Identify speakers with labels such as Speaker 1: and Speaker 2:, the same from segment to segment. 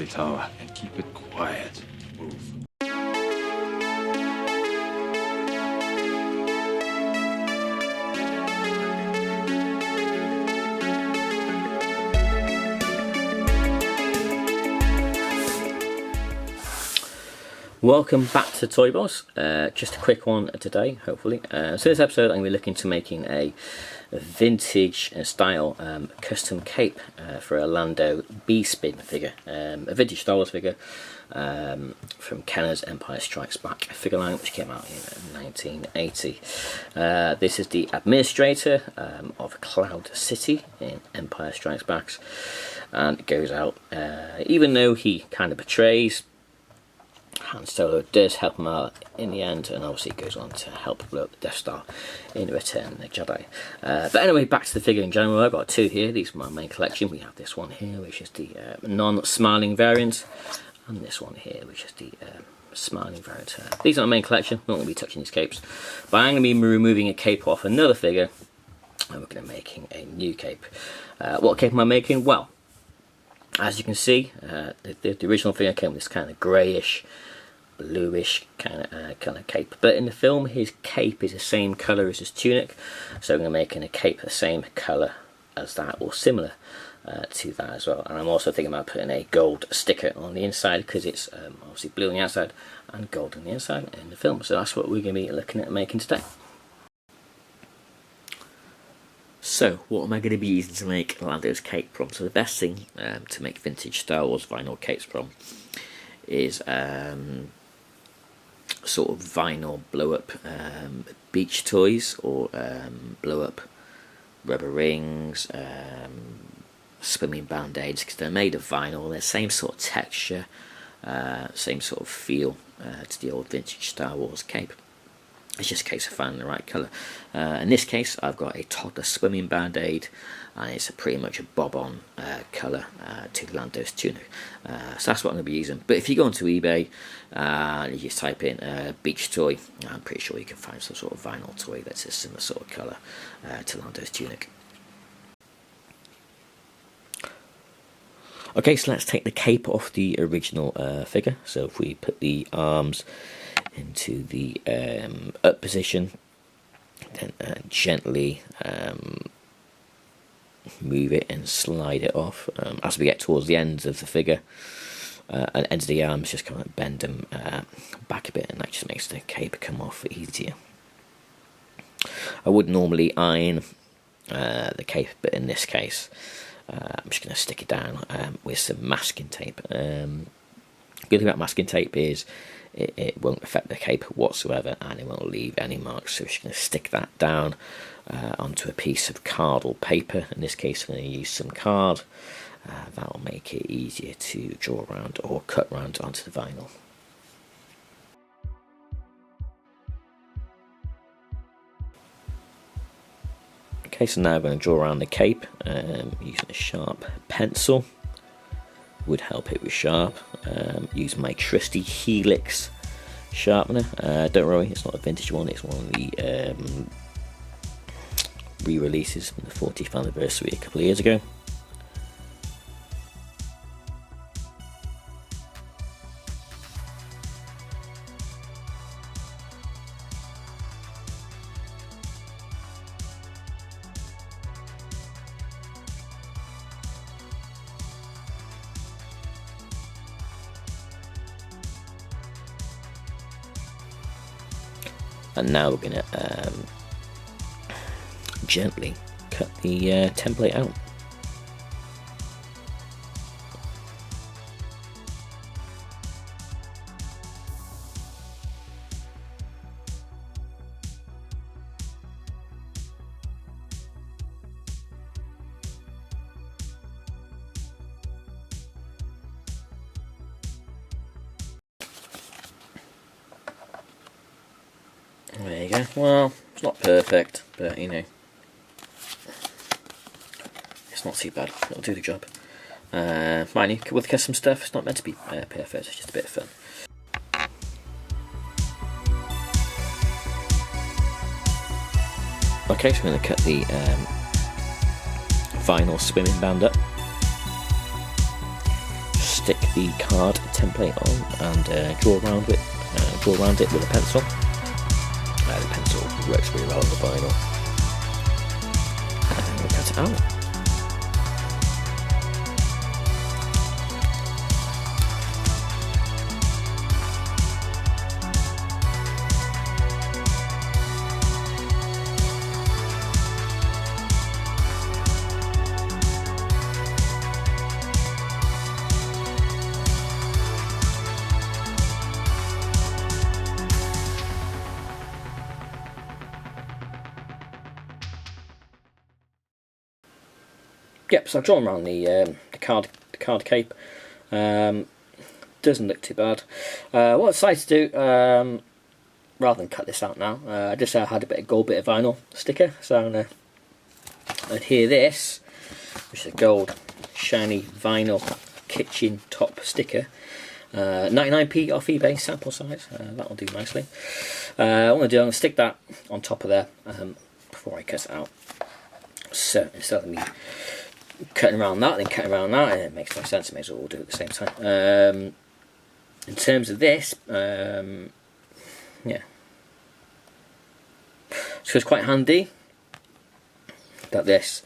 Speaker 1: tower and keep it quiet. Move.
Speaker 2: Welcome back to Toy Boss. Just a quick one today, hopefully. So this episode I'm going to be looking to making a vintage style custom cape for a Lando Bespin figure, a vintage Star Wars figure from Kenner's Empire Strikes Back figure line, which came out in 1980. This is the administrator of Cloud City in Empire Strikes Back, and it goes out, even though he kind of betrays, Han Solo does help him out in the end, and obviously goes on to help blow up the Death Star in Return of the Jedi. But anyway, back to the figure in general. I've got two here. These are my main collection. We have this one here, which is the non-smiling variant, and this one here, which is the smiling variant. These are my main collection. I'm not going to be touching these capes, but I'm going to be removing a cape off another figure, and we're going to be making a new cape. What cape am I making? Well, as you can see, the original figure came with this kind of greyish, bluish kind of cape, but in the film his cape is the same colour as his tunic, so I'm going to make a cape the same colour as that, or similar to that as well. And I'm also thinking about putting a gold sticker on the inside, because it's obviously blue on the outside and gold on the inside in the film. So that's what we're going to be looking at making today. So, what am I going to be using to make Lando's cape from? So the best thing to make vintage Star Wars vinyl capes from is sort of vinyl blow-up beach toys, or blow-up rubber rings, swimming band-aids, because they're made of vinyl. They're the same sort of texture, same sort of feel to the old vintage Star Wars cape. It's just a case of finding the right colour. In this case, I've got a toddler swimming band-aid, and it's pretty much a bob-on colour to Lando's tunic. So that's what I'm going to be using. But if you go onto eBay and you just type in beach toy, I'm pretty sure you can find some sort of vinyl toy that's a similar sort of colour to Lando's tunic. Okay, so let's take the cape off the original figure. So if we put the arms into the up position, then gently move it and slide it off. As we get towards the ends of the figure and ends of the arms, just kind of bend them back a bit, and that just makes the cape come off easier. I would normally iron the cape, but in this case I'm just going to stick it down with some masking tape. Good thing about masking tape is it won't affect the cape whatsoever, and it won't leave any marks. So we're just going to stick that down onto a piece of card or paper. In this case I'm going to use some card. That will make it easier to draw around or cut around onto the vinyl. Okay, so now I'm going to draw around the cape using a sharp pencil. Would help it with sharp. Use my trusty Helix sharpener. Don't worry, it's not a vintage one, it's one of the re-releases from the 40th anniversary a couple of years ago. And now we're going to gently cut the template out. There you go. Well, it's not perfect, but you know, it's not too bad. It'll do the job. Mind you, with custom stuff, it's not meant to be perfect. It's just a bit of fun. Okay, so I'm going to cut the vinyl swimming band up. stick the card template on and draw around it. Draw around it with a pencil. The pencil works really well on the vinyl. And we'll cut it out. Yep, so I've drawn around the card cape. Doesn't look too bad. What I decided to do, rather than cut this out now, I just had a bit of gold bit of vinyl sticker, so I'm going to adhere this, which is a gold shiny vinyl kitchen top sticker. 99p off eBay, sample size. That'll do nicely. What I'm going to stick that on top of there before I cut it out. So instead of me cutting around that, then cutting around that, and it makes no sense. I may as well all do it at the same time. In terms of this, yeah, so it's quite handy that this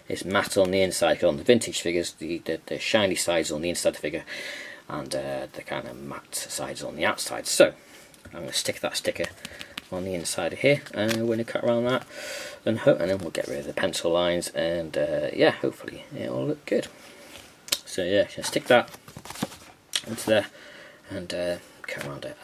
Speaker 2: is matte on the inside. On the vintage figures, the shiny sides on the inside of the figure, and the kind of matte sides on the outside. So I'm going to stick that sticker on the inside of here, and we're going to cut around that, and then we'll get rid of the pencil lines, and yeah, hopefully it'll look good. So yeah, just stick that onto there and cut around it.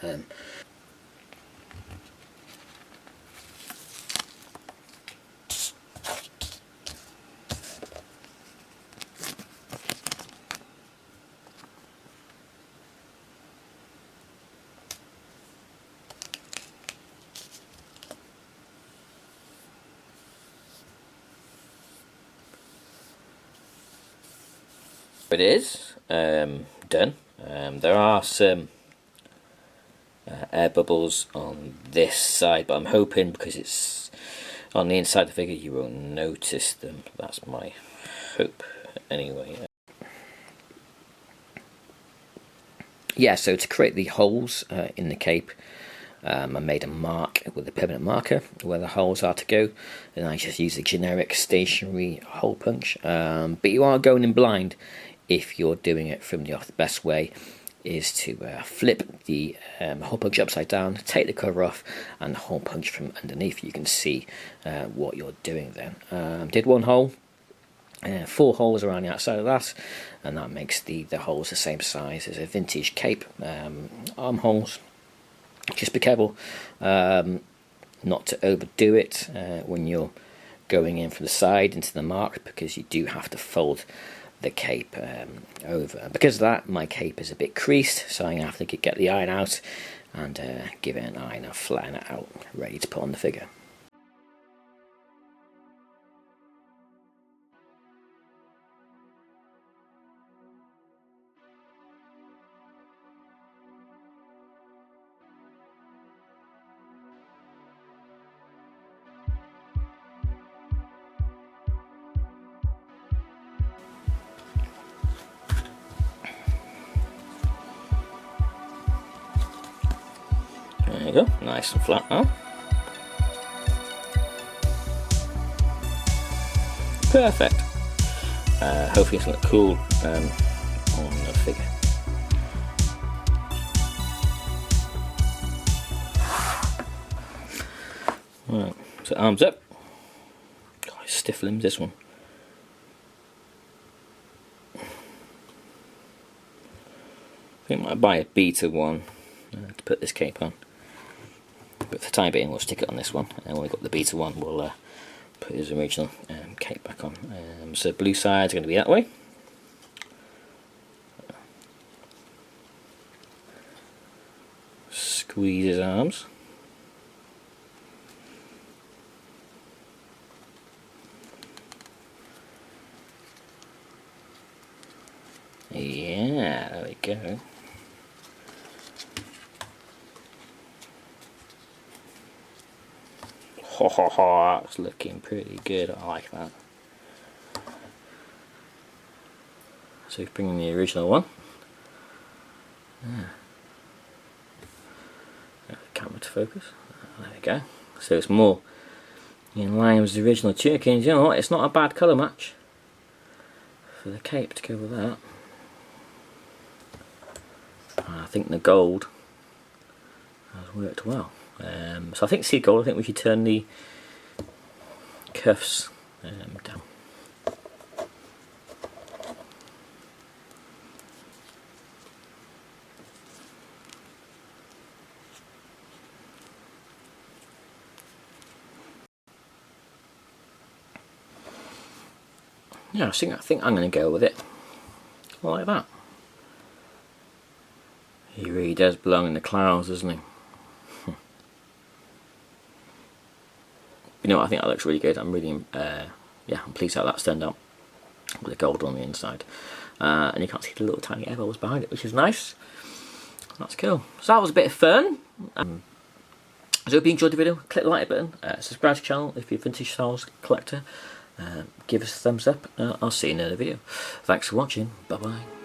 Speaker 2: It is done. There are some air bubbles on this side, but I'm hoping because it's on the inside of the figure you won't notice them. That's my hope anyway. Yeah, so to create the holes in the cape, I made a mark with a permanent marker where the holes are to go, and I just use a generic stationary hole punch. But you are going in blind if you're doing it from the off. The best way is to flip the hole punch upside down, take the cover off, and hole punch from underneath. You can see what you're doing then. Did one hole, 4 holes around the outside of that, and that makes the holes the same size as a vintage cape. Armholes, just be careful not to overdo it when you're going in from the side into the mark, because you do have to fold the cape over. Because of that, my cape is a bit creased, so I'm going to have to get the iron out and give it an iron and flatten it out, ready to put on the figure. There you go, nice and flat now. Perfect. Hopefully it's look cool on the figure. Right, so arms up. God, stiff limbs this one. I think I might buy a beta one to put this cape on. But for the time being, we'll stick it on this one, and when we've got the beta one, we'll put his original cape back on. So blue side's going to be that way. Squeeze his arms. Yeah, there we go. Ho ho ho, that's looking pretty good. I like that. So bringing the original one, Camera to focus. There we go. So it's more in line with the original tunic, and you know what? It's not a bad colour match for the cape to go with that. I think the gold has worked well. So I think sea gold. I think we should turn the cuffs down. Yeah, I think I'm going to go with it like that. He really does belong in the clouds, doesn't he? You know what, I think that looks really good. I'm really, yeah, I'm pleased how that turned out with the gold on the inside. And you can't see the little tiny air bubbles behind it, which is nice. That's cool. So that was a bit of fun. I hope you enjoyed the video. Click the like button, subscribe to the channel if you're a Vintage Styles collector. Give us a thumbs up. I'll see you in another video. Thanks for watching. Bye bye.